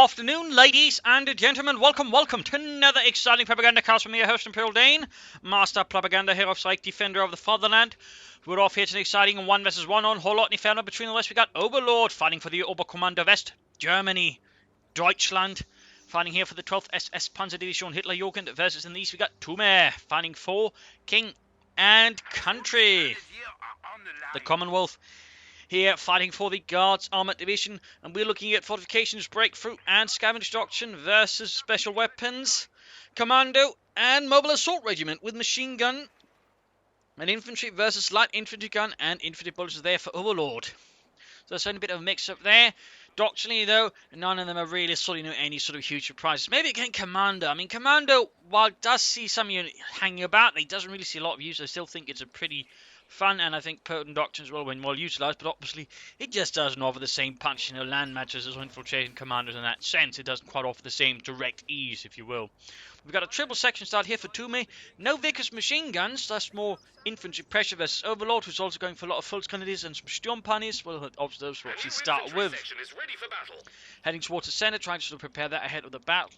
afternoon, ladies and gentlemen. Welcome to another exciting Propagandacast from your host, Imperial Dane, Master Propaganda Hero Psych, Defender of the Fatherland. We're off here to an exciting 1 vs 1 on Whole Lot Inferno. Between the west, we got Overlord fighting for the Oberkommando West, Germany, Deutschland. Fighting here for the 12th SS Panzerdivision Hitlerjugend versus in the east, we got Tume fighting for King and Country, the Commonwealth. Here, fighting for the Guards Armoured Division, and we're looking at Fortifications, Breakthrough, and Scavenge Doctrine versus Special Weapons, Commando, and Mobile Assault Regiment with Machine Gun and Infantry versus Light Infantry Gun and Infantry Bullets there for Overlord. So there's a bit of a mix-up there. Doctrinally, though, none of them are really sort of, any sort of huge surprises. Maybe again, Commando. I mean, Commando, while it does see some unit hanging about, it doesn't really see a lot of use. I still think it's a pretty fun and I think potent doctrine as well when well utilised, but obviously it just doesn't offer the same punch, land matches as infiltration commanders in that sense. It doesn't quite offer the same direct ease, if you will. We've got a triple section start here for Tume. No Vickers machine guns, that's more infantry pressure versus Overlord, who's also going for a lot of Volkskanadiers and some Sturmpanzers. Well, obviously those will actually start with. Heading towards the centre, trying to sort of prepare that ahead of the battle.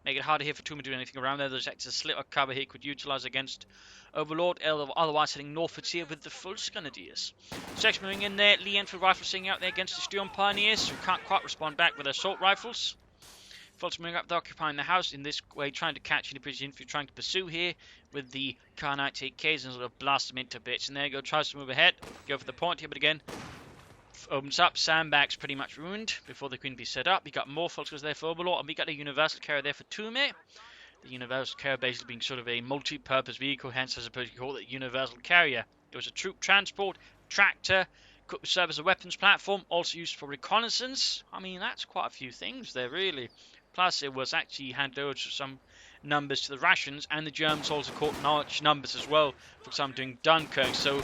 Make it harder here for Tume to do anything around there. There's actually a slit of cover he could utilise against Overlord, otherwise heading northwards here with the Volkskanadiers. Section moving in there, Lee Enfield rifles sitting out there against the Sturmpanzers, who can't quite respond back with their assault rifles. Volks moving up, they're occupying the house in this way, trying to catch any British infantry, trying to pursue here with the Kar98Ks and sort of blast them into bits. And there you go, tries to move ahead, go for the point here, but again, opens up, sandbags pretty much ruined before they can be set up. We got more Volks there for Overlord, and we got a universal carrier there for Tume. The universal carrier basically being sort of a multi-purpose vehicle, hence I suppose you call it universal carrier. It was a troop transport, tractor, could serve as a weapons platform, also used for reconnaissance. I mean, that's quite a few things there, really. Plus, it was actually handed over to some numbers to the Russians, and the Germans also caught large numbers as well, for example, doing Dunkirk. So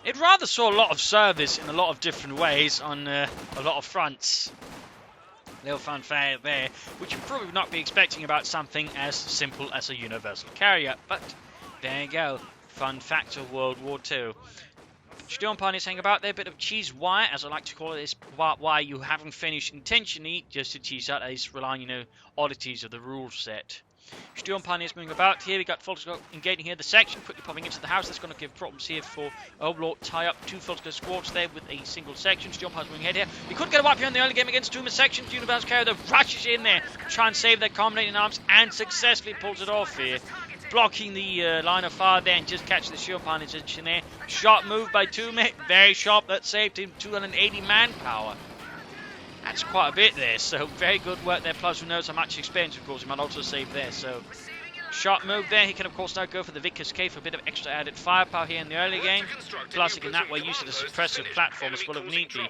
it rather saw a lot of service in a lot of different ways on a lot of fronts. Little fanfare there, which you'd probably not be expecting about something as simple as a universal carrier. But there you go, fun fact of World War II. Sturmpanzers hang about there, a bit of cheese wire, as I like to call it, is why you haven't finished intentionally, just to tease out these relying, oddities of the rule set. Sturmpanzers moving about here, we got Volks engaging here the section, quickly popping into the house. That's going to give problems here for Overlord. Tie up two Volks squads there with a single section. Sturmpanzers moving ahead here. We could get a wipe here in the early game against Tume section. Universal carrier that rushes in there, try and save their combinating arms, and successfully pulls it off here. Blocking the line of fire there and just catching the Sturmpanzers in there. Sharp move by Tume, very sharp. That saved him 280 manpower. That's quite a bit there, so very good work there. Plus, who knows how much experience, of course, he might also save there. So, sharp move there. He can, of course, now go for the Vickers K for a bit of extra added firepower here in the early game. Plus, he can that way use it as a suppressive platform as well if need be.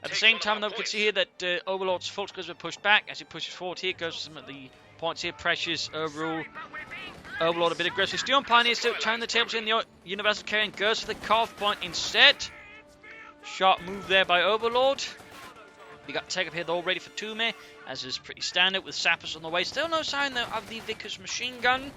At the same time, though, we can see here that Overlord's Volks were pushed back as he pushes forward. Here goes some of the points here. Pressures, overrule. Overlord a bit aggressive. Sturmpanzers still turning the tables in the universal carrier and goes for the carve point instead. Sharp move there by Overlord. We got take up here, they're all ready for Tume, as is pretty standard with sappers on the way. Still no sign though of the Vickers machine gun.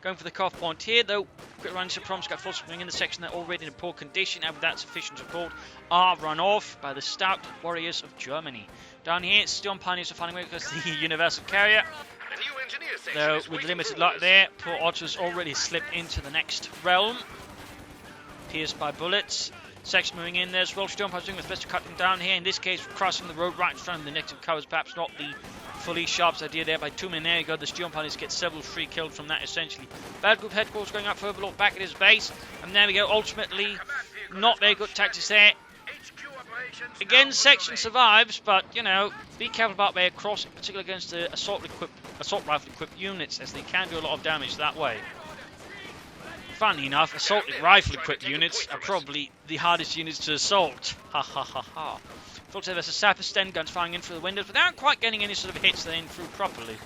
Going for the carve point here though. Quick run into Proms, got Volks coming in the section, they're already in a poor condition, and without sufficient support are run off by the stout warriors of Germany. Down here, Sturmpanzers are finding way because the universal carrier. Though with limited luck there, poor Otto's already slipped into the next realm. Pierced by bullets. Section moving in there as well. Sturmpanzers doing his best to cut them down here. In this case, crossing the road right in front of the negative covers. Perhaps not the fully sharp idea there by Tume. There you go. The Sturmpanzers get several free kills from that essentially. Bad group headquarters going up for Overlord back at his base. And there we go. Ultimately, not very good tactics there. Again, section survives, but be careful about where crossing, particularly against the assault rifle equipped units, as they can do a lot of damage that way. Funny enough, assault rifle equipped units are probably the hardest units to assault. Ha ha ha ha. Volks versus Sapper, Sten guns firing in through the windows, but they aren't quite getting any sort of hits in through properly.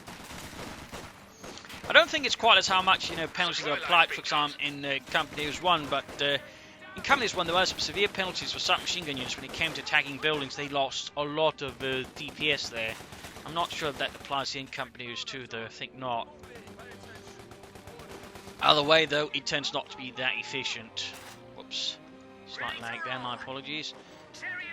I don't think it's quite as how much penalties are applied, for example, in Companies 1, but in Companies 1 there were some severe penalties for submachine gun units when it came to attacking buildings. They lost a lot of DPS there. I'm not sure if that applies in Companies 2 though, I think not. Either way though, it tends not to be that efficient. Whoops, slight lag there, my apologies.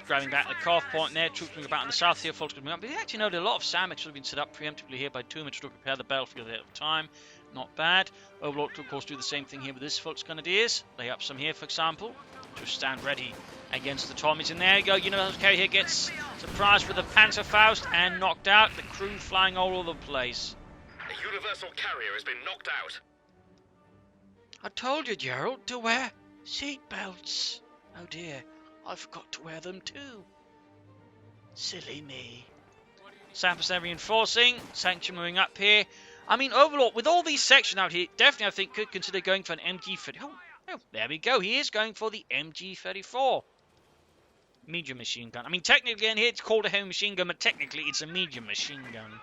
grabbing back the CoH point there. Troops moving about in the south here. Folks coming up. But we actually know that a lot of SAMX have been set up preemptively here by Tume to prepare the battlefield ahead of time. Not bad. Overlord could, of course, do the same thing here with this Folks Grenadiers. Lay up some here, for example, to stand ready against the Tommies. And there you go. Universal Carrier here gets surprised with the Panzerfaust and knocked out. The crew flying all over the place. A Universal Carrier has been knocked out. I told you, Gerald, to wear seat belts. Oh dear, I forgot to wear them too. Silly me. Samples there reinforcing. Sanction moving up here. I mean, Overlord, with all these sections out here, definitely I think could consider going for an MG-30. Oh, there we go. He is going for the MG-34. Medium machine gun. I mean, technically, in here it's called a heavy machine gun, but technically it's a medium machine gun.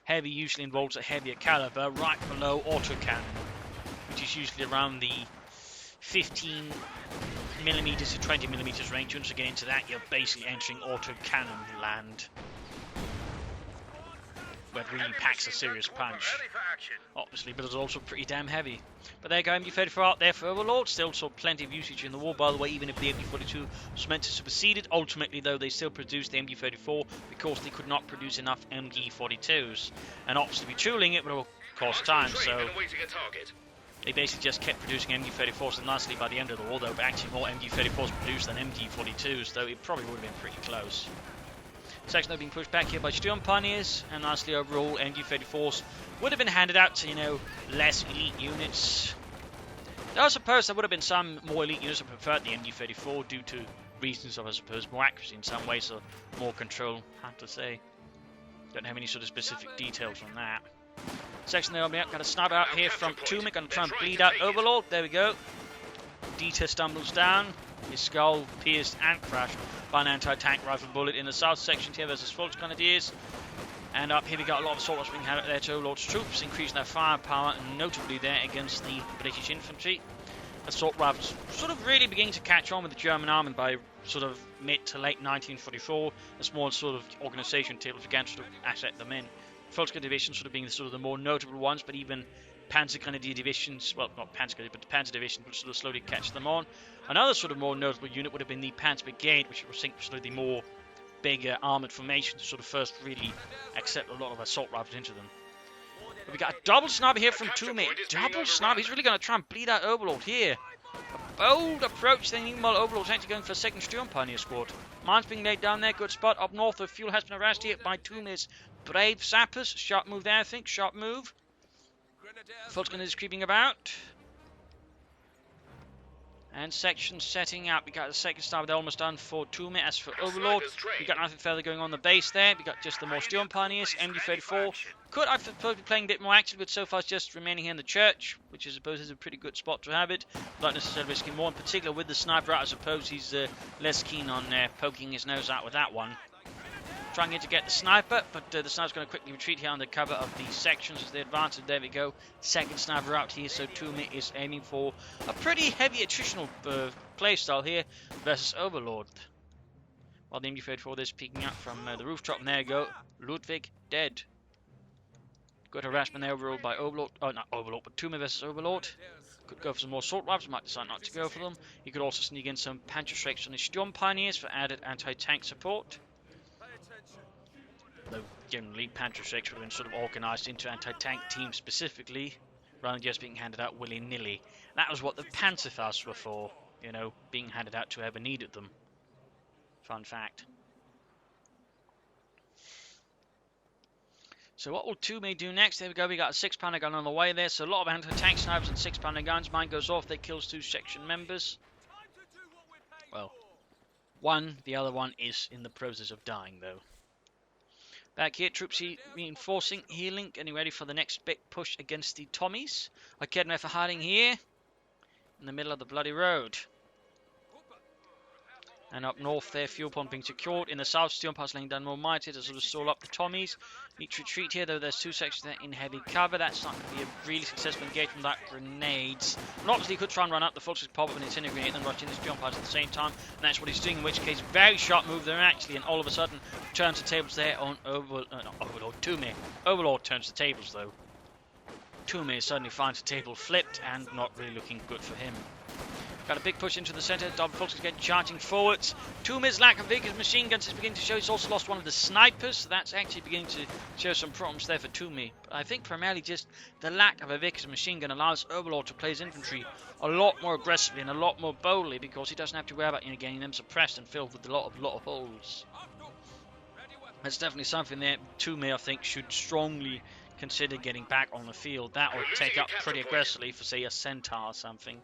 Heavy usually involves a heavier caliber right below autocannon, which is usually around the 15mm to 20mm range. Once you get into that, you're basically entering autocannon land, where it really packs a serious punch, obviously, but it's also pretty damn heavy. But there you go, MG-34 out there for Overlord. Still saw plenty of usage in the war, by the way, even if the MG-42 was meant to supersede it. Ultimately, though, they still produced the MG-34 because they could not produce enough MG-42s. And obviously, retooling it would cost time, so they basically just kept producing MG-34s, and lastly, by the end of the war, there were actually more MG-34s produced than MG-42s, though it probably would have been pretty close. Section though being pushed back here by Sturmpioneers, and lastly overall MG-34s would have been handed out to, you know, less elite units. Though I suppose there would have been some more elite units that preferred the MG-34 due to reasons of, I suppose, more accuracy in some ways or more control, I have to say. Don't have any sort of specific details on that. Section there, got a sniper out here from Tume, gonna try and bleed out Overlord. There we go. Dieter stumbles down. His skull pierced and crashed by an anti-tank rifle bullet in the south section here versus Folks Grenadiers. And up here we got a lot of assault rifles being handed out there to Overlord's troops, increasing their firepower, notably there against the British infantry. Assault rifles sort of really beginning to catch on with the German army by sort of mid to late 1944. A small sort of organisation tables began to sort of asset them in. Folks Division sort of being the sort of the more notable ones, but even Panzer Grenadier divisions, well, not Panzer Grenadier, but the Panzer Division would sort of slowly catch them on. Another sort of more notable unit would have been the Panzer Brigade, which was sort of the more bigger armoured formation to sort of first really accept a lot of assault rifles into them. But we got a double sniper here from Tume. Double sniper, he's really going to try and bleed out Overlord here. A bold approach then, meanwhile Overlord's actually going for a second Sturmpioneer squad. Mines being laid down there, good spot. Up north, the fuel has been harassed here by Tume's brave sappers. Sharp move there, I think, sharp move. Folks Grenadiers creeping about. And section setting up. We got the second sniper almost done for Tume. As for Overlord, we got nothing further going on the base there. We got just the more Sturmpioneers. MG-34 could, I suppose, be playing a bit more active, but so far it's just remaining here in the church, which I suppose is a pretty good spot to have it. Not necessarily risking more, in particular with the sniper out. I suppose he's less keen on poking his nose out with that one. Trying to get the sniper, but the sniper's going to quickly retreat here under cover of the sections as they advance. There we go. Second sniper out here, so Tume is aiming for a pretty heavy attritional playstyle here versus Overlord. While the MG-34 is peeking up from the rooftop, and there you go. Ludwig dead. Good harassment there overall by Overlord. Oh, not Overlord, but Tume versus Overlord. Could go for some more assault rifles, might decide not to go for them. He could also sneak in some Panzerschrecks on his Sturmpioneers for added anti-tank support. Though generally Panzerschrecks would have been sort of organised into anti-tank teams specifically, rather than just being handed out willy-nilly. That was what the Panzerfaust were for, you know, being handed out to whoever needed them. Fun fact. So what will Tume do next? There we go, we got a 6-pounder gun on the way there, so a lot of anti-tank snipers and 6-pounder guns. Mine goes off, they kills 2 section members. Well, one, the other one is in the process of dying though. Back here, troops reinforcing, healing, getting ready for the next big push against the Tommies. OKW for hiding here, in the middle of the bloody road. And up north there, fuel pumping secured. In the south, Sturmpioneers laying down more mighty to sort of stall up the Tommies. Need to retreat here, though there's 2 sections there in heavy cover. That's not going to be a really successful engagement without grenades. And obviously he could try and run up, the folks could pop up and incinerate and rush in the Sturmpioneers at the same time. And that's what he's doing, in which case, very sharp move there actually. And all of a sudden, turns the tables there on Overlord, Tume. Overlord turns the tables though. Tume suddenly finds the table flipped and not really looking good for him. Got a big push into the centre. Double Fox is getting charging forwards. Tume's lack of Vickers machine guns is beginning to show. He's also lost one of the snipers, so that's actually beginning to show some problems there for Tume. But I think primarily just the lack of a Vickers machine gun allows Overlord to play his infantry a lot more aggressively and a lot more boldly, because he doesn't have to worry about getting them suppressed and filled with a lot of holes. That's definitely something that Tume, I think, should strongly consider getting back on the field. That will take up pretty aggressively for, say, a centaur or something.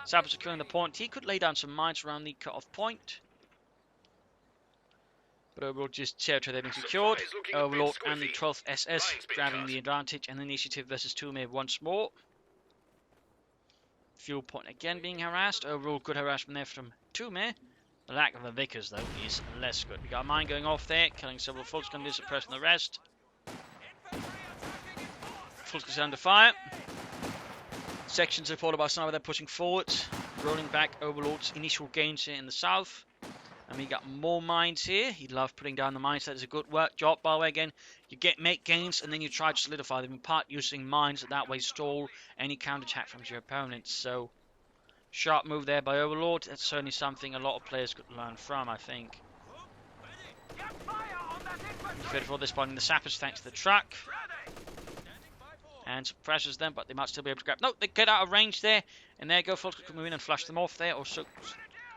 Sapper securing the point. He could lay down some mines around the cut-off point. But Overlord just territory they've been secured. Overlord and the 12th SS grabbing the advantage and the initiative versus Tume once more. Fuel point again being harassed. Overall good harassment there from Tume. The lack of a Vickers, though, is less good. We got a mine going off there, killing several Volksgunners, suppressing the rest. Volksgunners under fire. Section supported by sniper, they're pushing forwards, rolling back Overlord's initial gains here in the south. And we got more mines here. He'd love putting down the mines. That is a good work job, by the way. Again, you make gains and then you try to solidify them, in part using mines that way stall any counterattack from your opponents. So, sharp move there by Overlord. That's certainly something a lot of players could learn from, I think. Fit for this point in the sappers thanks to the truck. And suppresses them, but they might still be able to grab. No, they get out of range there. And there go, Volksgunners can move in and flush them off there. Or so,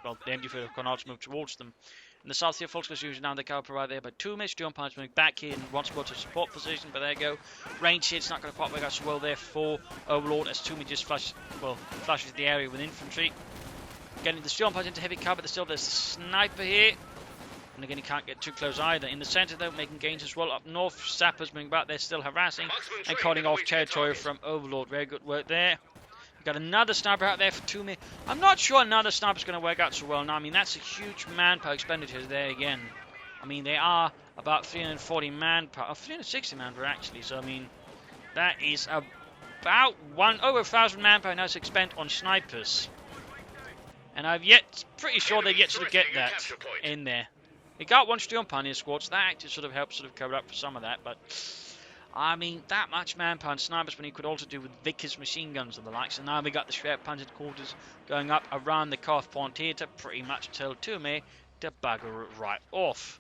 well, the MG have gone out to move towards them. In the south here, Volksgunners using now the cover provided there by Tume. Steel Pines moving back here and once more to support position. But there you go. Range here, it's not going to quite work out so well there for Overlord as Tume just flushes the area with infantry. Getting the Steel Pines into heavy cover. There's the sniper here. And again, he can't get too close either. In the centre, though, making gains as well. Up north, sappers moving back. They're still harassing and cutting off territory from Overlord. Very good work there. We've got another sniper out there for Tume. I'm not sure another sniper's going to work out so well now. I mean, that's a huge manpower expenditure there again. I mean, they are about 340 manpower. 360 manpower, actually. So, I mean, that is about over 1,000 manpower now spent on snipers. And pretty sure they've yet to get that in there. He got one Steel Pioneer squad, so that actually helps cover up for some of that, but I mean, that much manpower and snipers when he could also do with Vickers machine guns and the likes. And now we got the Schwer Panzer quarters going up around the Cough point here to pretty much tell Tume to bugger it right off.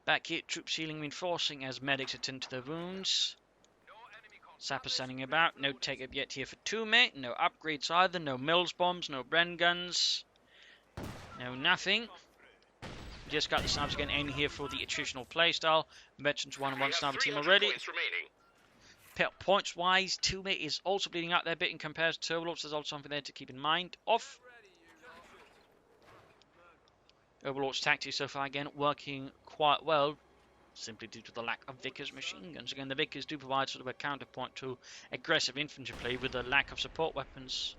Back here, troops healing reinforcing as medics attend to their wounds. Sappers standing about, no take up yet here for Tume, no upgrades either, no Mills bombs, no Bren guns. No, nothing. Just got the snipers again aiming here for the attritional playstyle. Mentioned 1-on-1 sniper team already. Points wise, Tume is also bleeding out there a bit in comparison to Overlord, so there's also something there to keep in mind. Overlord's tactics so far again working quite well, simply due to the lack of Vickers machine guns. Again, the Vickers do provide sort of a counterpoint to aggressive infantry play with the lack of support weapons.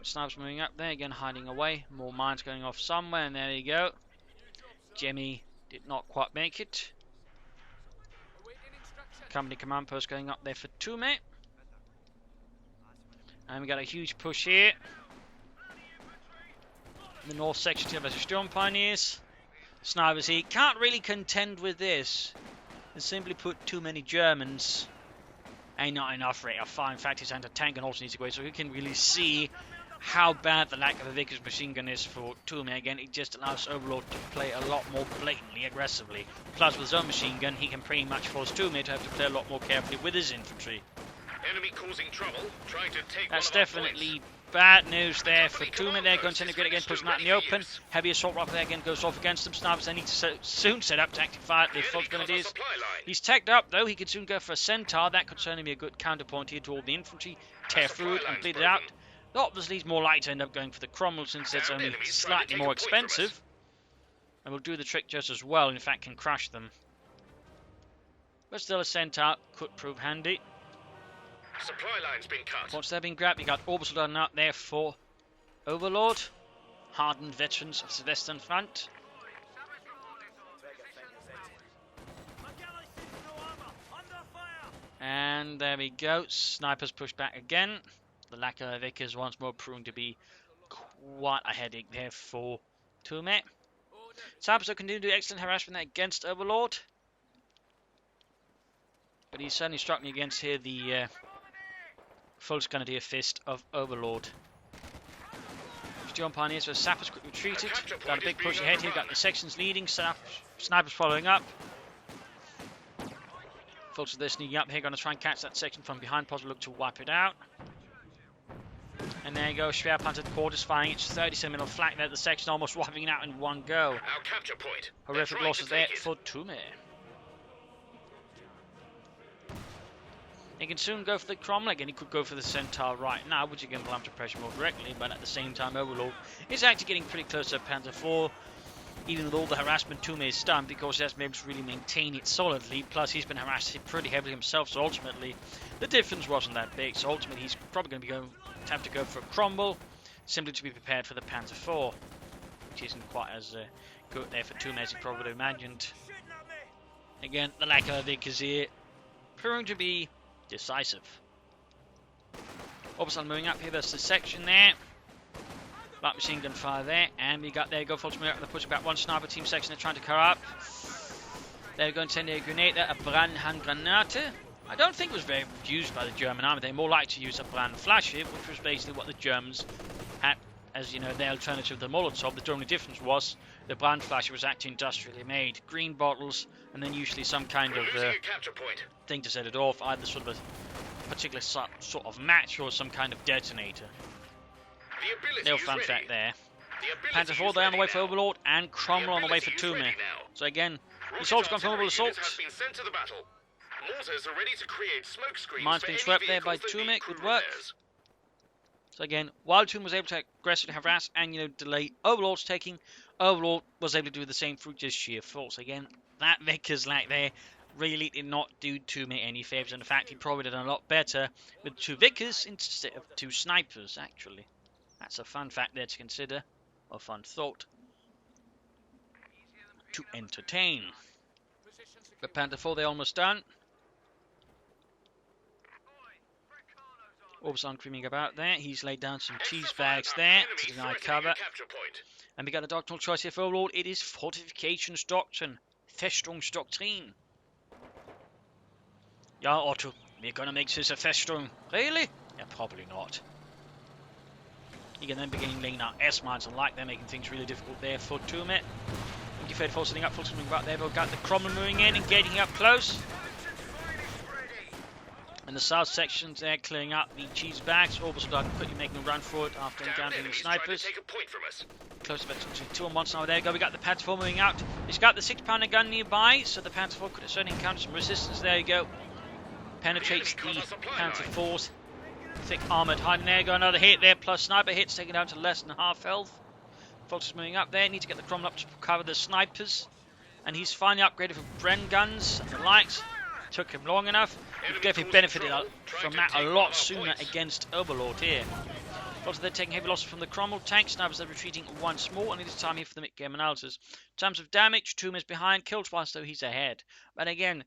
Snipers moving up there, again hiding away. More mines going off somewhere, and there you go. Jemmy did not quite make it. Company command post going up there for Tume. And we got a huge push here. In the north section here versus Storm Pioneers. Snipers here can't really contend with this. And simply put, too many Germans ain't not enough rate of fire. In fact, his anti-tank and also needs to go away, so you can really see how bad the lack of a Vickers machine gun is for Tume. Again, it just allows Overlord to play a lot more blatantly aggressively. Plus, with his own machine gun, he can pretty much force Tume to have to play a lot more carefully with his infantry. Enemy causing trouble, trying to take That's definitely bad news there for Tume. They're going to integrate again, pushing out in the open. Heavy assault rifle there again goes off against them. Snipers they need to soon set up tactic fire. The Volksgunners. He's tagged up though. He could soon go for a centaur. That could certainly be a good counterpoint here to all the infantry. Tear through it and bleed it out. Obviously, he's more likely to end up going for the Cromwell since it's only slightly more expensive. And will do the trick just as well. In fact, can crush them. But still, a centaur could prove handy. Supply line's been cut. Once they've been grabbed, you got orbital done out there for Overlord. Hardened veterans of the Western Front. And there we go. Snipers push back again. The lack of Vickers once more proving to be quite a headache there for Tume. Snipers continue to do excellent harassment against Overlord. But he's certainly struck me against here the Volksgrenadier fist of Overlord. John Pioneers, so Sappers quickly retreated. Got a big push ahead here, got the sections leading, snipers following up. Folks are there sneaking up here, going to try and catch that section from behind, possibly look to wipe it out. And there you go, Schwerpanzer quarters firing its 30cm flak there, the section almost wiping it out in one go. Our capture point. Horrific losses there for Tume. He can soon go for the Cromwell again. He could go for the Centaur right now, which again will have to pressure more directly, but at the same time Overlord is actually getting pretty close to Panzer IV, even with all the harassment Tume is done, because he hasn't been able to really maintain it solidly, plus he's been harassed pretty heavily himself, so ultimately the difference wasn't that big, so ultimately he's probably going to have to go for a Cromwell, simply to be prepared for the Panzer IV, which isn't quite as good there for Tume as he probably imagined. Again, the lack of a Vickers here, proving to be decisive. Orbison moving up here, there's the section there. Light machine gun fire there, and we got there, go full they're pushing back one sniper team section, they're trying to cover up. They're going to send a grenade there, a Brandhandgranate. I don't think it was very used by the German army, they more like to use a Brandflasche, which was basically what the Germans had as, you know, their alternative to the Molotov. The only difference was the Brandflasche was actually industrially made. Green bottles, and then usually some kind of thing to set it off, either sort of a particular sort of match or some kind of detonator. Little fun fact there. Panzer IV there on the way for Overlord, and Cromwell on the way for Tume. So again, the assault's gone for mobile assault. Mine's been swept there by Tume, good work. So again, while Tume was able to aggressively harass and, you know, delay Overlord's taking, Overlord was able to do the same through just sheer force. Again, that Vickers lack there really did not do Tume any favours. In fact, he probably did a lot better with 2 Vickers instead of 2 snipers, actually. That's a fun fact there to consider, or fun thought to entertain. But Panther IV, they're almost done. Orbison creaming about there. He's laid down some cheese bags there to deny cover. And we got a doctrinal choice here for Overlord. It is Fortifications Doctrine. Festungsdoktrin. Yeah, Otto, we're gonna make this a Festung. Really? Yeah, probably not. You can then begin laying out S-mines and like they're making things really difficult there for Tume. Defed force sitting up, full swimming about there. We've got the Cromwell moving in and getting up close. And the south sections there clearing up the cheese bags. Orbison quickly making a run for it after encountering the snipers. Close to 2 on one side there. Go, we got the Panzer IV moving out. He's got the 6-pounder gun nearby, so the Panzer IV could certainly encounter some resistance. There you go. Penetrates the Panzer IV's thick armoured hide. And there you go, another hit there, plus sniper hits, taking down to less than half health. Folks is moving up there. Need to get the Cromwell up to cover the snipers. And he's finally upgraded for Bren guns and the likes. Took him long enough. He definitely benefited from that a lot sooner against Overlord here. Also, they're taking heavy losses from the Cromwell tank. Snipers are retreating once more, and it is time here for the mid-game analysis. In terms of damage, Tume is behind. Killed twice, though he's ahead. But again,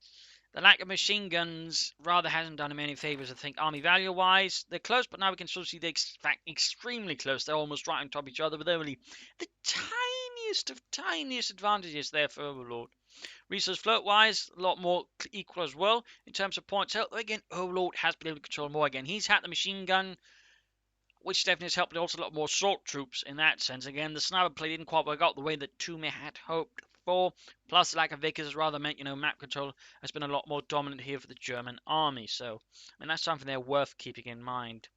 the lack of machine guns rather hasn't done him any favours, I think. Army value-wise, they're close, but now we can sort of see they're extremely close. They're almost right on top of each other, with only the tiniest advantages there for Overlord. Resource float-wise, a lot more equal as well. In terms of points held, again, Overlord has been able to control more again. He's had the machine gun, which definitely has helped, but also a lot more assault troops in that sense. Again, the sniper play didn't quite work out the way that Tume had hoped for. Plus, the lack of Vickers has rather meant, you know, map control has been a lot more dominant here for the German army. So, I mean, that's something they're worth keeping in mind.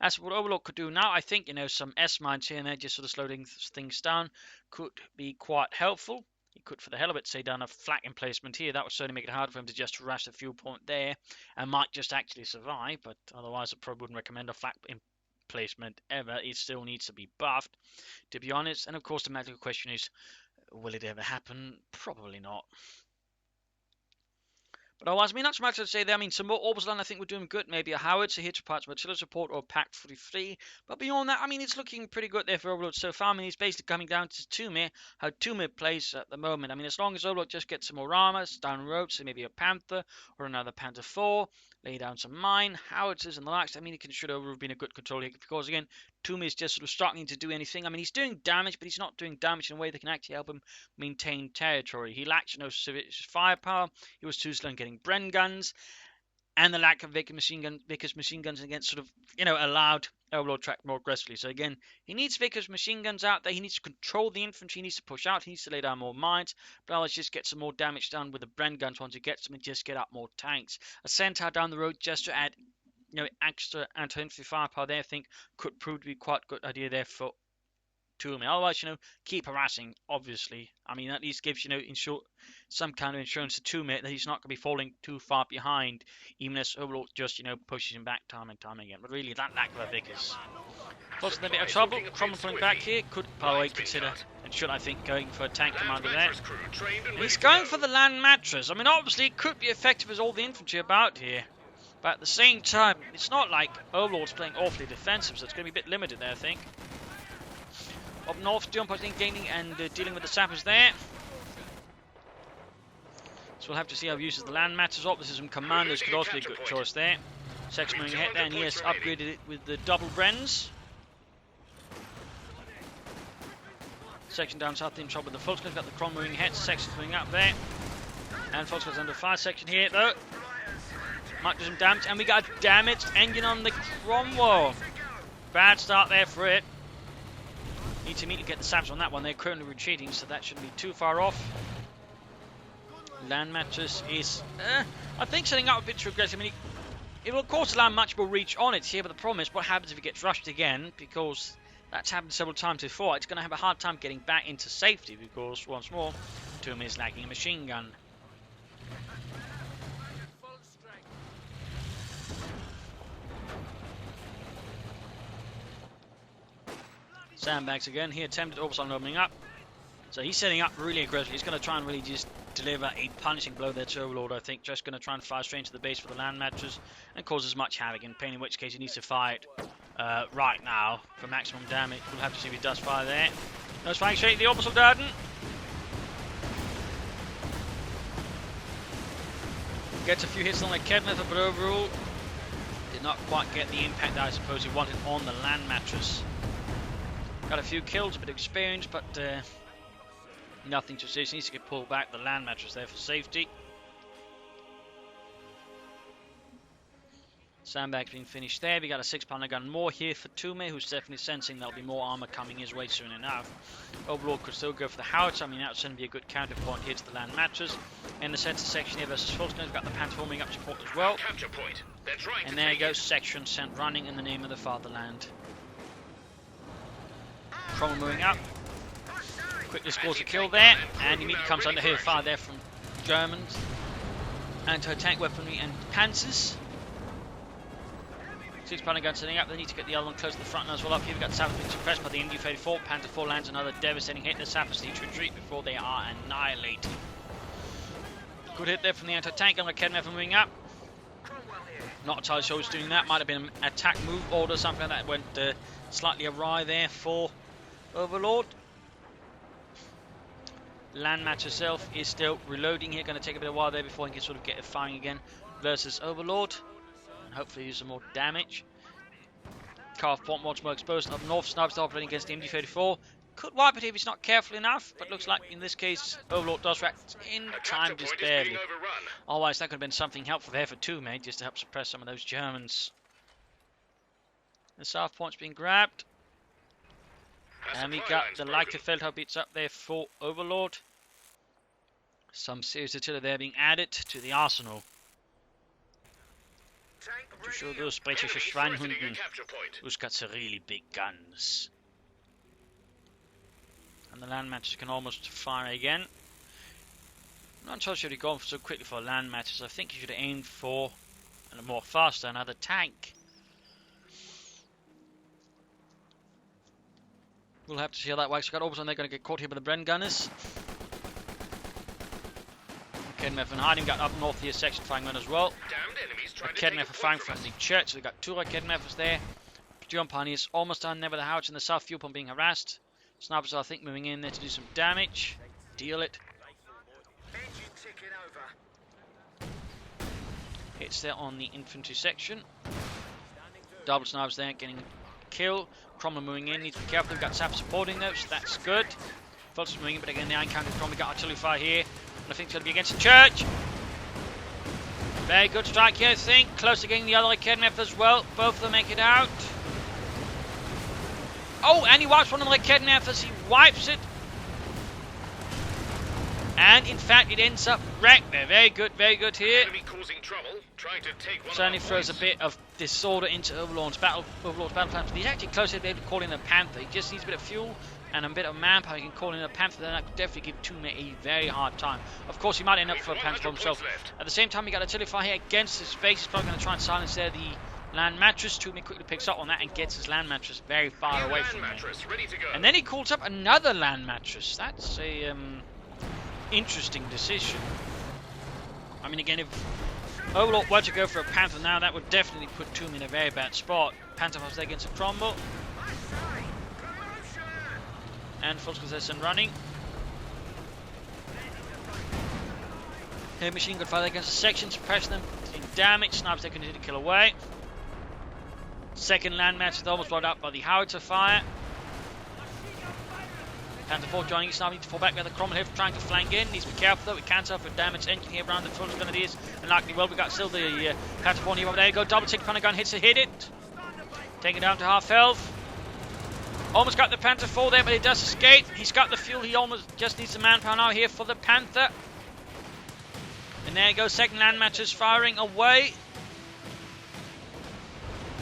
As for what Overlord could do now, I think, you know, some S-mines here and there, just sort of slowing things down, could be quite helpful. He could, for the hell of it, say down a flak emplacement here. That would certainly make it hard for him to just harass the fuel point there and might just actually survive. But otherwise, I probably wouldn't recommend a flak emplacement ever. It still needs to be buffed, to be honest. And of course, the magical question is, will it ever happen? Probably not. But otherwise, I mean, not so much to say there. I mean, some more Orbison, I think we're doing good. Maybe a howitzer here to parts of artillery support or Pack 43. But beyond that, I mean, it's looking pretty good there for Overlord so far. I mean, it's basically coming down to Tume, how Tume plays at the moment. I mean, as long as Overlord just gets some more armor, down the road, so maybe a Panther or another Panther IV, lay down some mine, howitzers and the likes. I mean, it should Overlord be in a good control here because, again, Tume is just sort of struggling to do anything. I mean, he's doing damage, but he's not doing damage in a way that can actually help him maintain territory. He lacks, you know, firepower. He was too slow in getting Bren guns. and the lack of Vickers machine guns against sort of, allowed Overlord track more aggressively. So again, he needs Vickers machine guns out there. He needs to control the infantry. He needs to push out. He needs to lay down more mines. But otherwise, just get some more damage done with the Bren guns once he gets them and just get up more tanks. A Centaur down the road just to add, extra anti-infantry firepower there, I think could prove to be quite a good idea there for Tume. Otherwise, keep harassing, obviously. I mean, at least gives, some kind of insurance to Tume that he's not going to be falling too far behind, even as Overlord just, pushes him back time and time again. But really, that lack of a Vickers. Plus, in a bit of trouble. Cromwell pulling back here. Could, by the way, consider, and should, I think, going for a tank commander there. And he's going for the land mattress. I mean, obviously, it could be effective as all the infantry about here. But at the same time, it's not like Overlord's playing awfully defensive, so it's going to be a bit limited there, I think. Up north, jump, I think, gaining and dealing with the sappers there. So we'll have to see how he uses the land matters up. This is some commanders, could also be a good choice there. Section moving ahead there, and he has upgraded it with the double Brens. Section down south in trouble with the Volkskriegs, got the Kron moving ahead, section's moving up there. And Volkskriegs under fire, section here though. Might do some damage, and we got a damaged engine on the Cromwell. Bad start there for it. Need to immediately get the saps on that one. They're currently retreating, so that shouldn't be too far off. Land mattress is, I think, setting up a bit too aggressive. I mean, it will of course allow much more reach on it here, but the problem is what happens if it gets rushed again, because that's happened several times before. It's going to have a hard time getting back into safety, because once more, Tume is lacking a machine gun. Sandbags again. He attempted Overlord opening up. So he's setting up really aggressively. He's going to try and really just deliver a punishing blow there to Overlord, I think. Just going to try and fire straight into the base for the land matches and cause as much havoc in pain, in which case he needs to fire it right now for maximum damage. We'll have to see if he does fire there. No, firing straight at the Overlord Darden. Gets a few hits on the Kedmeth, but overall did not quite get the impact that I suppose he wanted on the land mattress. Got a few kills, a bit of experience, but nothing too serious. Needs to get pulled back. The land mattress there for safety. Sandbags being finished there. We got a 6-pounder gun more here for Tume, who's definitely sensing there'll be more armor coming his way soon enough. Overlord could still go for the howitzer. I mean, that's going to be a good counterpoint here to the land mattress. In the center section here versus Volkskriegs, we've got the Panther forming up support as well. Capture point. That's right. And there goes section sent running in the name of the fatherland. Cromwell moving up. Quickly scores a kill there, and immediately comes under here fire there from Germans. Anti-tank weaponry and panzers. 6-pounder gun setting up. They need to get the other one close to the front now as well. Up here we've got Sappers being suppressed by the MU-34. Panther 4 lands another devastating hit. The Sappers need to retreat before they are annihilated. Good hit there from the anti-tank gun. Kedmeth moving up. Not entirely sure who's doing that. Might have been an attack move order, something like that went slightly awry there for Overlord. Land match herself is still reloading here. Going to take a bit of a while there before he can sort of get it firing again versus Overlord. And hopefully use some more damage. Calf point once more exposed. Up north, Snipes operating against the MD-34. Could wipe it if he's not careful enough, but looks like in this case Overlord does react in time just barely. Otherwise that could have been something helpful there for Tume, just to help suppress some of those Germans. The south point's being grabbed. And we got the Leica Feldhaubitz up there for Overlord. Some serious artillery there being added to the arsenal. To show those britische Schweinhunden who's got some really big guns. And the land matches can almost fire again. I'm not sure should have gone so quickly for land matches. I think he should have aimed for a more faster another tank. We'll have to see how that works. We've got Orbison, they're going to get caught here by the Bren gunners. Kedmeth and Harding got up north here, section firing on as well. Kedmeth are firing from the church, so we've got 2 Kedmeths there. Jump on is almost done there with the Howitz in the south fuel pump being harassed. Snipers are, I think, moving in there to do some damage. Deal it. Hits there on the infantry section. Double snipers there, getting a kill. Cromwell moving in, needs to be careful. We've got Sap supporting those, so that's good. Fultz moving in, but again, the encounter Cromwell got artillery fire here. And I think it's going to be against the church. Very good strike here, I think. Close to getting the other Kidnap as well. Both of them make it out. Oh, and he wipes one of the Kidnappers. He wipes it. And in fact, it ends up wrecked there. Very good here. Enemy causing trouble, trying to take one Certainly of our throws a points. bit of disorder into Overlord's battle plan. But he's actually close to be able to call in a Panther. He just needs a bit of fuel and a bit of manpower. He can call in a Panther. Then that could definitely give Tume a very hard time. Of course, he might end up for a Panther for himself. At the same time, he got artillery fire here against his base. He's probably going to try and silence there the land mattress. Tume quickly picks up on that and gets his land mattress very far away from him. Ready to go. And then he calls up another land mattress. That's a interesting decision. I mean, again, if Overlord were to go for a Panther now, that would definitely put Tume in a very bad spot. Panther was there against a Cromwell. And full possession running. Here, machine gun fire against the section, suppressing them, taking damage. Snipers they continue to kill away. Second land match is almost blown up by the howitzer fire. Panther 4 joining each sniper, needs to fall back with the Cromwell here trying to flank in. Needs to be careful though, we can't suffer damage engine here around the full grenadiers. And likely well, we got still the Panther 4 here over there. Go double tick, Panther gun hit it. Taking it down to half health. Almost got the Panther 4 there, but he does escape. He's got the fuel, he almost just needs the manpower now here for the Panther. And there goes second land matches firing away.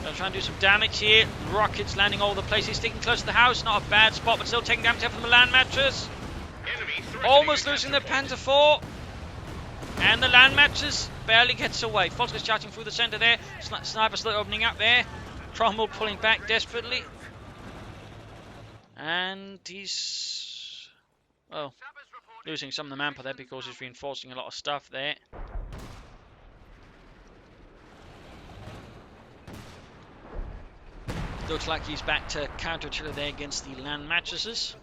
They'll try and do some damage here. Rockets landing all over the place. He's sticking close to the house. Not a bad spot, but still taking damage from the land matches. Almost losing the Panther 4. And the land matches barely gets away. Fox charging through the centre there. Sniper still opening up there. Cromwell pulling back desperately. And he's, well, losing some of the manpower there because he's reinforcing a lot of stuff there. Looks like he's back to counter-artillery there against the land mattresses.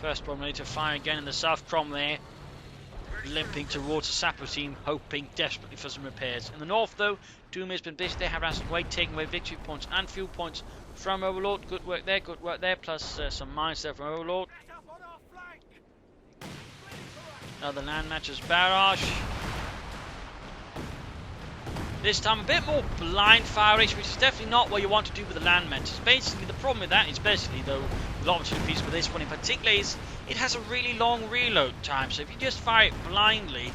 First problem to fire again in the south. Cromwell there, limping towards the sapper team, hoping desperately for some repairs. In the north though, Tume has been busy there, harassing away, taking away victory points and fuel points from Overlord. Good work there, plus some mines there from Overlord. Another land matches barrage. This time a bit more blind firing, which is definitely not what you want to do with the land matches. Basically, the problem with that is basically, though, a lot of two pieces with this one in particular, is it has a really long reload time. So if you just fire it blindly,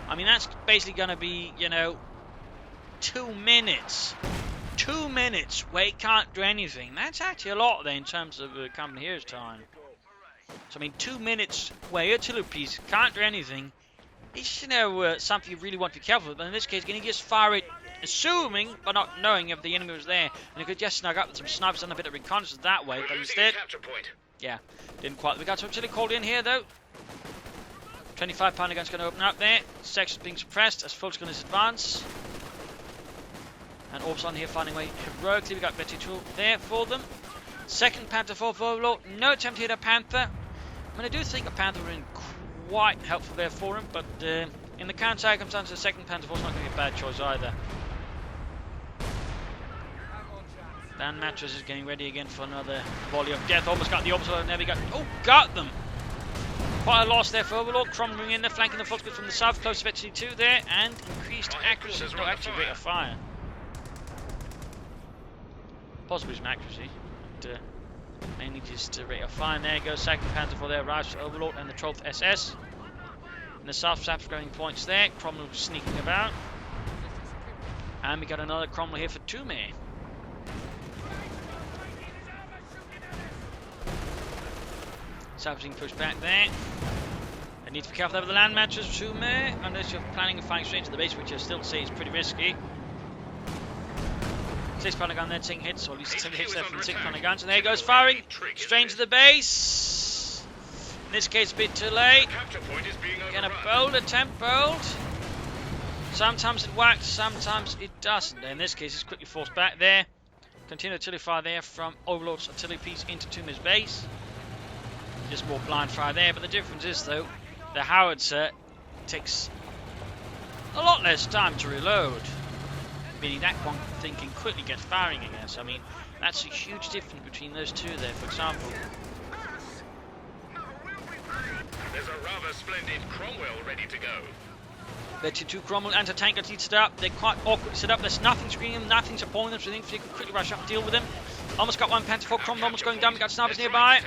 I mean, that's basically going to be, you know, 2 minutes. 2 minutes where it can't do anything. That's actually a lot there in terms of company hero's time. So I mean, 2 minutes where your artillery piece can't do anything. It's, you know, something you really want to be careful with. But in this case, can you just fire it, assuming but not knowing if the enemy was there, and you could just snug up with some snipers and a bit of reconnaissance that way. But instead, yeah, didn't quite. We got some artillery called in here though. 25 pounder guns going to open up there. Sections being suppressed as Fultz gunners advance. And Orbson here finding a way heroically. We got Betty 2 there for them. Second Panther for Overlord. No attempt to hit a Panther. I mean, I do think a Panther would have been quite helpful there for him, but in the current circumstances, the second Panther 4 is not going to be a bad choice either. Dan Mattress is getting ready again for another volley of death. Almost got the Overlord, and there we go. Oh, got them! Quite a loss there for Overlord. Cromwell in there, flanking the Fultz from the south, close to Betty 2 there, and increased accuracy. No, actually, rate of fire. Possibly some accuracy, but mainly just rate of fire. And there goes second Panther for their arrives to Overlord and the 12th SS. In the south, Saps growing points there. Cromwell sneaking about. And we got another Cromwell here for Tume. Saps being pushed back there. They need to be careful there with the land matches, Tume, unless you're planning on firing straight into the base, which I still say is pretty risky. 6 pounder gun there taking hits, or at least 7 hits there from the 6 pounder guns. And there he goes, firing straight into the base. In this case, a bit too late. Again, a bold attempt, bold. Sometimes it works, sometimes it doesn't. In this case, it's quickly forced back there. Continue artillery fire there from Overlord's artillery piece into Tume's base. Just more blind fire there, but the difference is, though, the howitzer takes a lot less time to reload. Meaning that one thing can quickly get firing again. So I mean, that's a huge difference between those two there, for example. There's a rather splendid Cromwell ready to go. Their two Cromwell anti-tank guns need set up. They're quite awkwardly set up. There's nothing screening them, nothing supporting them, so the infantry can quickly rush up and deal with them. Almost got one Panther 4 Cromwell almost going down. We got snipers nearby.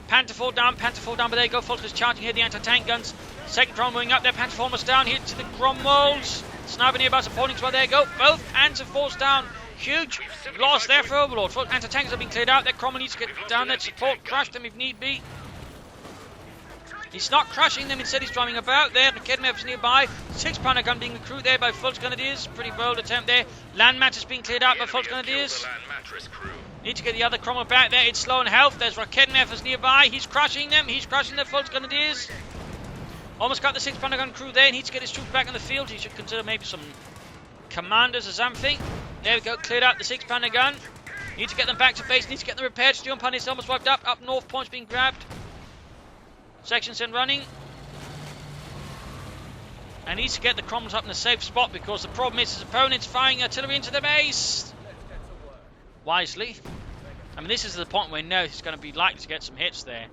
Panther 4 down, but there you go. Falkers charging here, the anti-tank guns. Second Cromwell moving up there. Panther 4 almost down here to the Cromwells. Sniper nearby supporting as well. There you go. Both Panzer 4s down. Huge loss there for Overlord. Full anti-tanks have been cleared out. That Cromwell needs to get down there to support, crush them if need be. He's not crushing them, instead he's driving about there. The Kedmev's nearby. 6-pounder gun being recruited there by Fultz Grenadiers. Pretty bold attempt there. Land Mattress being cleared out by Fultz Grenadiers. Need to get the other Cromwell back there. It's low on health. There's Kedmev nearby. He's crushing them. He's crushing the Fultz Grenadiers. Almost got the 6-pounder gun crew there. Needs to get his troops back in the field. He should consider maybe some commanders or something. There we go. Cleared out the 6-pounder gun. Need to get them back to base. Need to get them repaired. Steel Pun is almost wiped up. Up north, points being grabbed. Sections in running. And needs to get the Cromwells up in a safe spot, because the problem is his opponent's firing artillery into the base. Wisely. I mean, this is the point where he knows he's going to be likely to get some hits there.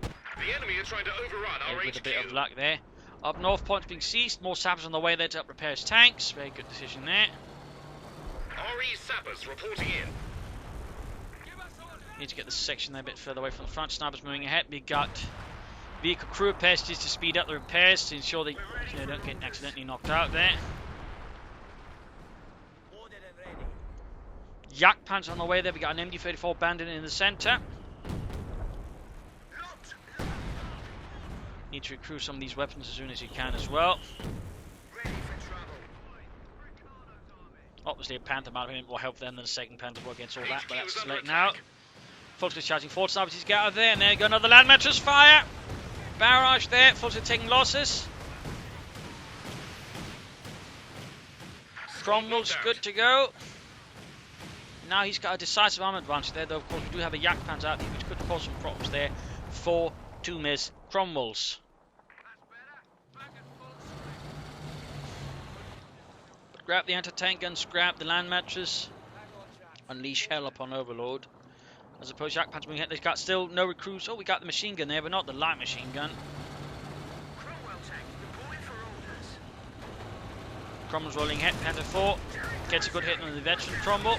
The enemy are trying to overrun our HQ. With a bit of luck there. Up north, points being seized. More sappers on the way there to help repair his tanks. Very good decision there. RE sappers reporting in. Need to get this section there a bit further away from the front. Snipers moving ahead. We got vehicle crew repairs just to speed up the repairs to ensure they don't get accidentally knocked out there. Yak Pants on the way there. We got an MD-34 bandit in the centre. Need to recruit some of these weapons as soon as you can as well. Obviously a Panther might have been more help then than the second Panther will against all that, but that's too late now. Fultz is charging forward, snipers to get out of there, and there you go, another Land Mattress fire. Barrage there, Fultz is taking losses. Cromwell's good to go. Now he's got a decisive arm advantage there, though of course we do have a Yak Pants out there, which could cause some problems there for Tume's Cromwells. But grab the anti-tank guns, grab the Land Mattress, unleash hell upon Overlord. As opposed to Yak Pants moving ahead, they've got still no recruits. Oh, we got the machine gun there, but not the light machine gun. Cromwell's rolling ahead. Panther 4 gets a good hit on the veteran Cromwell.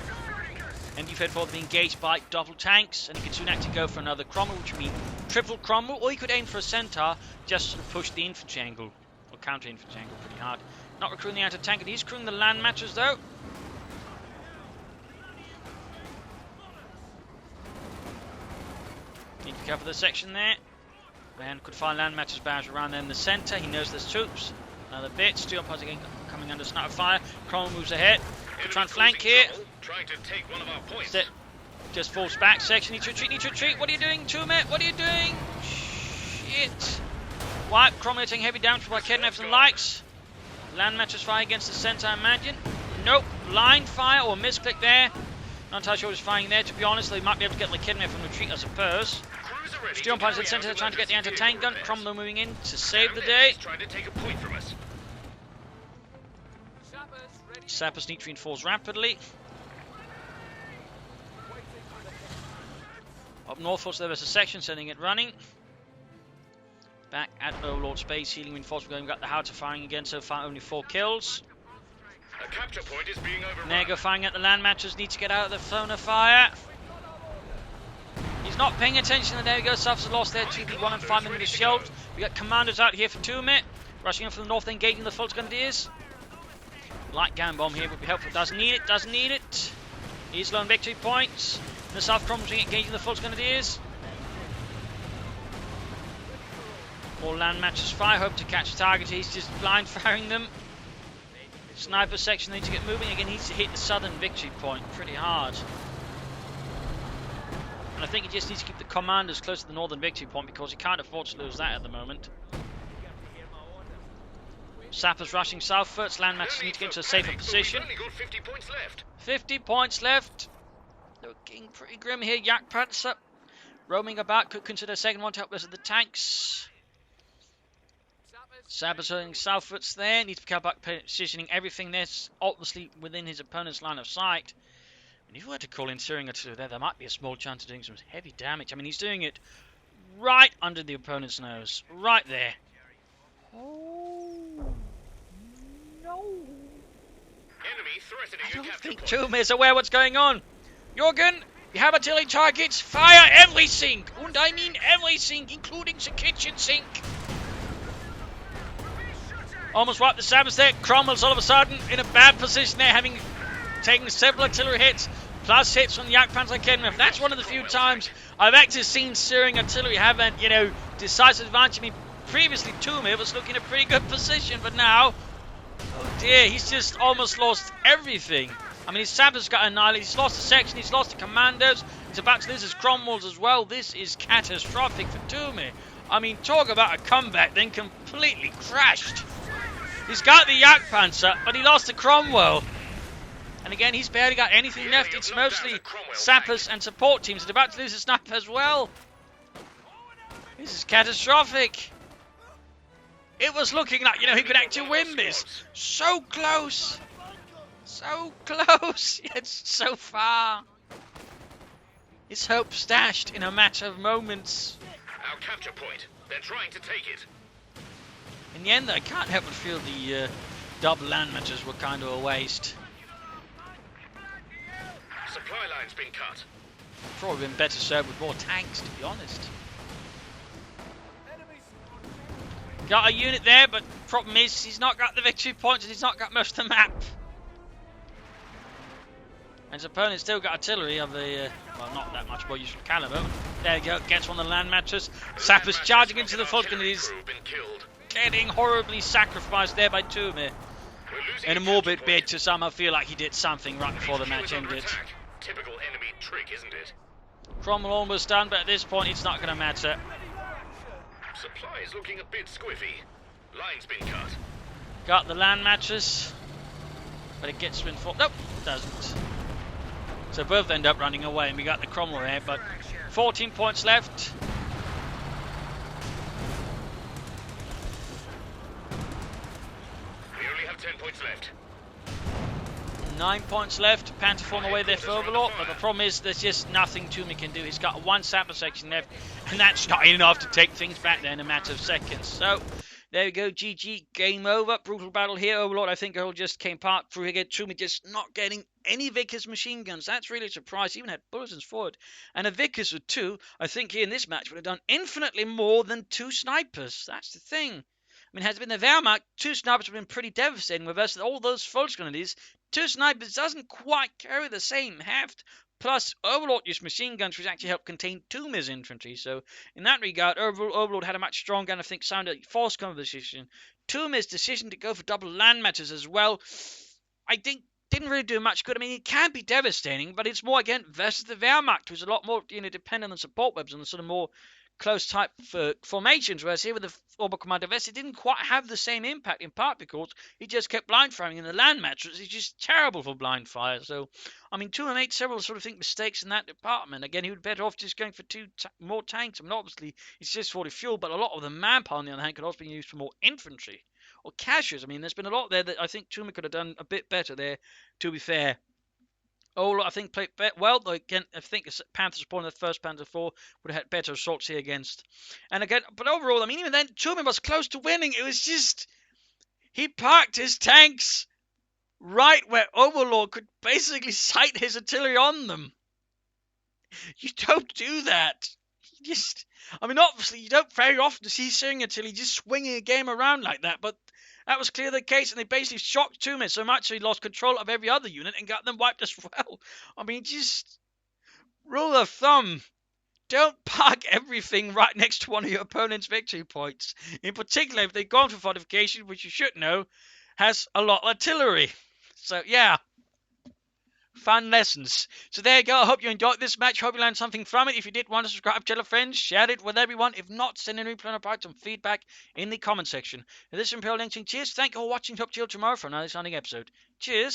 MD-34 being engaged by double tanks, and he can soon actually go for another Cromwell, which would mean triple Cromwell, or he could aim for a centaur just to push the infantry angle, or counter infantry angle pretty hard. Not recruiting the anti-tank, and he's recruiting the Land Matches though. Need to be careful of the section there. And could find Land Matches barrage around there in the centre. He knows there's troops. Another bit. Steel Pods again coming under sniper fire. Cromwell moves ahead. Could try and flank here. Trying to take one of our points. Just falls back. Section needs to retreat. Need to retreat. What are you doing, Tume? What are you doing? Shit. Wipe. Cromwell taking heavy damage by Kedmevs and Lights. Land Matches fire against the centre, I imagine. Nope. Blind fire or misclick there. Not entirely sure what he's firing there, to be honest. They might be able to get the Kedmev from retreat, I suppose. Steel Pines in the centre trying to get the anti-tank gun. Cromwell moving in to save the day. Trying to take a point from us. Sappers need to reinforce rapidly. Up north, also there was a section sending it running. Back at Overlord space, healing reinforcement. We've got the Howitzer firing again, so far only 4 kills. A capture point is being overrun. Nego firing at the Land Matches, need to get out of the Fona fire. He's not paying attention, and there we go, suffers a loss there, 2v1 and 5 minutes shield. We got commanders out here for Tume, rushing in from the north, engaging the Fultz Grenadiers. Light gun bomb here would be helpful, doesn't need it, doesn't need it. He's low on victory points. In the south, Cromwell's engaging the Fultz Grenadiers. More Land Matches fire, hope to catch a target, he's just blind firing them. Sniper section needs to get moving again, needs to hit the southern victory point pretty hard. And I think he just needs to keep the commanders close to the northern victory point, because he can't afford to lose that at the moment. Sappers rushing southwards, Land Matches need to get into a safer position. 50 points left. 50 points left. Looking pretty grim here. Yak Pants up, roaming about, could consider a second one to help us with the tanks. Sappers going southwards there, needs to be careful about positioning everything there, obviously within his opponent's line of sight. And if you were to call in Searing Artillery there might be a small chance of doing some heavy damage. I mean, he's doing it right under the opponent's nose. Right there. Oh. Enemy threatening I a don't capture think point. Tume is aware what's going on. Jorgen, you have artillery targets. Fire everything. And I mean everything, including the kitchen sink. Almost wiped the Sabbath there. Cromwell's all of a sudden in a bad position there, having taken several artillery hits, plus hits from the Yak Panzer Kenrif. That's one of the few times I've actually seen Syrian artillery have an, decisive advantage. I mean, previously Tume was looking in a pretty good position, but now, oh dear, he's just almost lost everything. I mean, his Sabbath's got annihilated, he's lost the section, he's lost the commandos, he's about to lose his Cromwells as well. This is catastrophic for Tume. I mean, talk about a comeback, then completely crashed. He's got the Yak Panzer, but he lost the Cromwell. And again, he's barely got anything left. It's mostly sappers and support teams. He's about to lose a sniper as well. This is catastrophic. It was looking like, he could actually win this. So close. So close. Yet so far. His hope stashed in a matter of moments. Our capture point. They're trying to take it. In the end, I can't help but feel the double land matches were kind of a waste. Supply line's been cut. Probably been better served with more tanks, to be honest. Got a unit there, but problem is he's not got the victory points and he's not got most of the map. And his opponent's still got artillery of the, well, not that much more useful caliber. There you go, gets one of the land matches. Sappers charging into the Falcon. He's getting horribly sacrificed there by Tume. In a morbid bid to somehow feel like he did something right before the match ended. Typical enemy trick, isn't it? Cromwell almost done, but at this point it's not going to matter. Supply is looking a bit squiffy. Line's been cut. Got the land matches, but it gets reinforced. Nope, it doesn't. So both end up running away, and we got the Cromwell there, but 14 points left. We only have 10 points left. 9 points left. Panther on the way there for Overlord, but the problem is there's just nothing Tume can do. He's got one sapper section left, and that's not enough to take things back there in a matter of seconds. So there we go, GG, game over. Brutal battle here. Overlord, I think, just came part through again. Tume just not getting any Vickers machine guns. That's really a surprise. He even had bulletins forward. And a Vickers with 2, I think here in this match would have done infinitely more than 2 snipers. That's the thing. I mean, has it been the Wehrmacht, 2 snipers would have been pretty devastating. Versus all those Volksgrenadiers, 2 snipers doesn't quite carry the same heft. Plus, Overlord used machine guns, which actually helped contain Tume's infantry. So, in that regard, Overlord had a much stronger and I think sounded false conversation. Tume's decision to go for double land matches as well, I think, didn't really do much good. I mean, it can be devastating, but it's more, again, versus the Wehrmacht, who's a lot more, dependent on support webs and the sort of more close type formations, whereas here with the Oberkommando West, it didn't quite have the same impact, in part because he just kept blind firing in the land matches. It's just terrible for blind fire. So, I mean, Tume made several mistakes in that department. Again, he would be better off just going for 2 more tanks. I mean, obviously, it's just for the fuel, but a lot of the manpower, on the other hand, could also be used for more infantry or caches. I mean, there's been a lot there that I think Tume could have done a bit better there, to be fair. I think played well. Again, I think Panther spawn in the first Panther IV would have had better assaults here against. And again, but overall, I mean, even then, Tume was close to winning. It was just, he parked his tanks right where Overlord could basically sight his artillery on them. You don't do that. I mean, obviously, you don't very often see Syrian artillery just swinging a game around like that, but that was clearly the case, and they basically shocked Tume so much he lost control of every other unit and got them wiped as well. I mean, just rule of thumb, don't park everything right next to one of your opponent's victory points. In particular, if they've gone for fortification, which you should know, has a lot of artillery. So, yeah. Fun lessons. So there you go. I hope you enjoyed this match. Hope you learned something from it. If you did, want to subscribe, tell a friend, share it with everyone. If not, send a replay about some feedback in the comment section. This is Imperial Lynching. Cheers. Thank you for watching. Hope to see you tomorrow for another exciting episode. Cheers.